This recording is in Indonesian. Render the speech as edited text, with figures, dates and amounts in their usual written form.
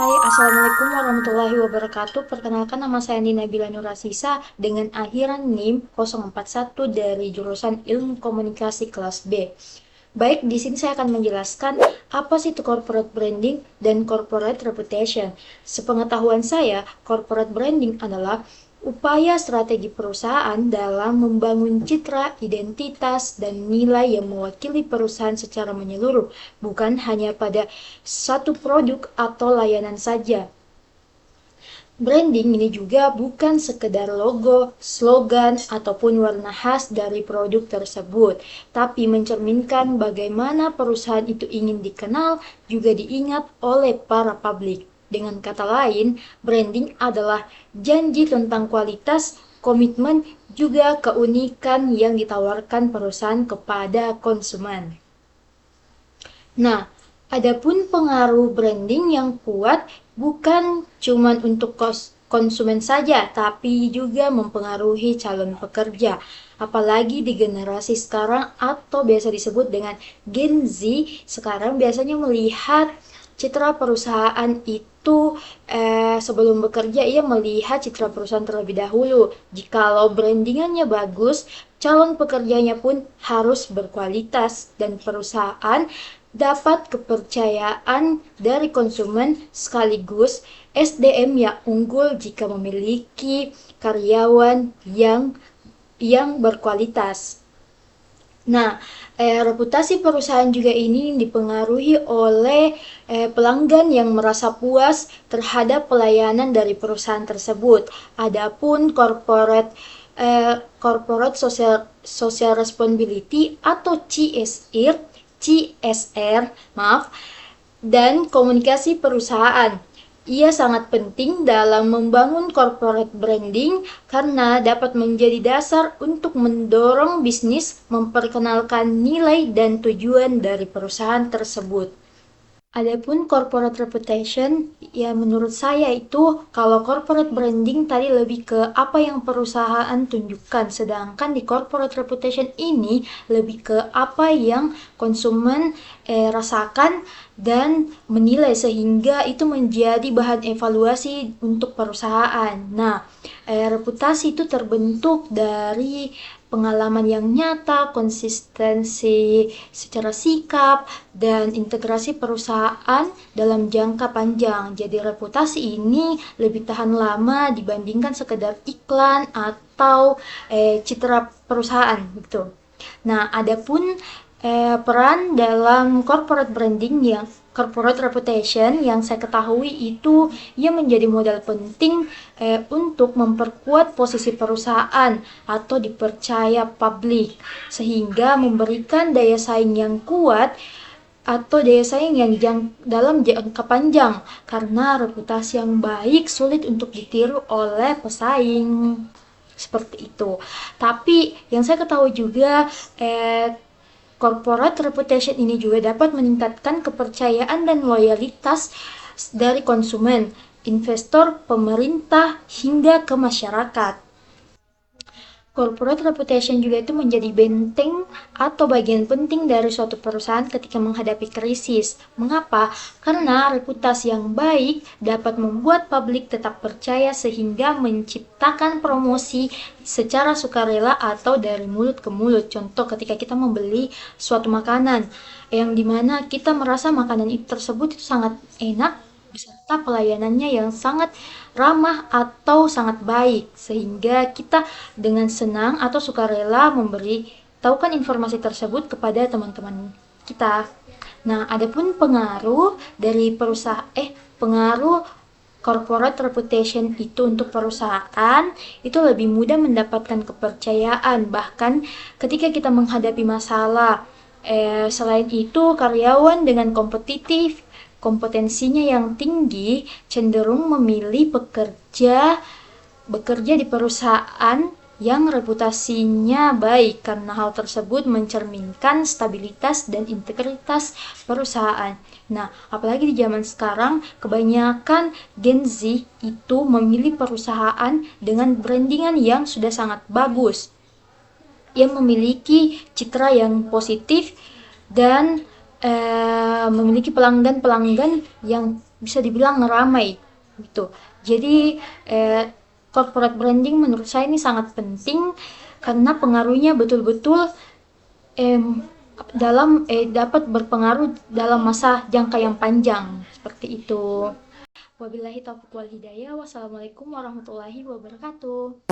Hai, Assalamualaikum warahmatullahi wabarakatuh. Perkenalkan, nama saya Nina Bila Nurasisa dengan akhiran NIM 041 dari jurusan Ilmu Komunikasi kelas B. Baik, di sini saya akan menjelaskan apa sih itu corporate branding dan corporate reputation. Sepengetahuan saya, corporate branding adalah upaya strategi perusahaan dalam membangun citra, identitas, dan nilai yang mewakili perusahaan secara menyeluruh, bukan hanya pada satu produk atau layanan saja. Branding ini juga bukan sekedar logo, slogan, ataupun warna khas dari produk tersebut, tapi mencerminkan bagaimana perusahaan itu ingin dikenal, juga diingat oleh para publik. Dengan kata lain, branding adalah janji tentang kualitas, komitmen, juga keunikan yang ditawarkan perusahaan kepada konsumen. Nah, adapun pengaruh branding yang kuat bukan cuma untuk konsumen saja, tapi juga mempengaruhi calon pekerja. Apalagi di generasi sekarang atau biasa disebut dengan Gen Z, sekarang biasanya melihat citra perusahaan itu sebelum bekerja ia melihat citra perusahaan terlebih dahulu. Jikalau brandingannya bagus, calon pekerjanya pun harus berkualitas dan perusahaan dapat kepercayaan dari konsumen sekaligus SDM yang unggul jika memiliki karyawan yang berkualitas. Nah, reputasi perusahaan juga ini dipengaruhi oleh pelanggan yang merasa puas terhadap pelayanan dari perusahaan tersebut. Adapun corporate social responsibility atau CSR, maaf, dan komunikasi perusahaan. Ia sangat penting dalam membangun corporate branding karena dapat menjadi dasar untuk mendorong bisnis memperkenalkan nilai dan tujuan dari perusahaan tersebut. Adapun corporate reputation, ya menurut saya itu kalau corporate branding tadi lebih ke apa yang perusahaan tunjukkan, sedangkan di corporate reputation ini lebih ke apa yang konsumen rasakan dan menilai sehingga itu menjadi bahan evaluasi untuk perusahaan. Nah, reputasi itu terbentuk dari pengalaman yang nyata, konsistensi secara sikap, dan integrasi perusahaan dalam jangka panjang. Jadi reputasi ini lebih tahan lama dibandingkan sekedar iklan atau citra perusahaan gitu. Nah, adapun peran dalam corporate branding yang corporate reputation yang saya ketahui itu ia menjadi modal penting untuk memperkuat posisi perusahaan atau dipercaya publik sehingga memberikan daya saing yang kuat atau daya saing yang dalam jangka panjang karena reputasi yang baik sulit untuk ditiru oleh pesaing seperti itu. Tapi yang saya ketahui juga corporate reputation ini juga dapat meningkatkan kepercayaan dan loyalitas dari konsumen, investor, pemerintah, hingga ke masyarakat. Corporate reputation juga itu menjadi benteng atau bagian penting dari suatu perusahaan ketika menghadapi krisis. Mengapa? Karena reputasi yang baik dapat membuat publik tetap percaya sehingga menciptakan promosi secara sukarela atau dari mulut ke mulut. Contoh ketika kita membeli suatu makanan yang dimana kita merasa makanan itu tersebut itu sangat enak beserta pelayanannya yang sangat ramah atau sangat baik sehingga kita dengan senang atau sukarela memberitahukan informasi tersebut kepada teman-teman kita. Nah, adapun pengaruh dari pengaruh corporate reputation itu untuk perusahaan itu lebih mudah mendapatkan kepercayaan bahkan ketika kita menghadapi masalah. Selain itu, karyawan dengan kompetensinya yang tinggi cenderung memilih bekerja di perusahaan yang reputasinya baik karena hal tersebut mencerminkan stabilitas dan integritas perusahaan. Nah, apalagi di zaman sekarang kebanyakan Gen Z itu memilih perusahaan dengan brandingan yang sudah sangat bagus, yang memiliki citra yang positif dan memiliki pelanggan-pelanggan yang bisa dibilang ramai gitu. Jadi corporate branding menurut saya ini sangat penting karena pengaruhnya betul-betul dapat berpengaruh dalam masa jangka yang panjang seperti itu. Wabillahi taufiq wal hidayah. Wassalamualaikum warahmatullahi wabarakatuh.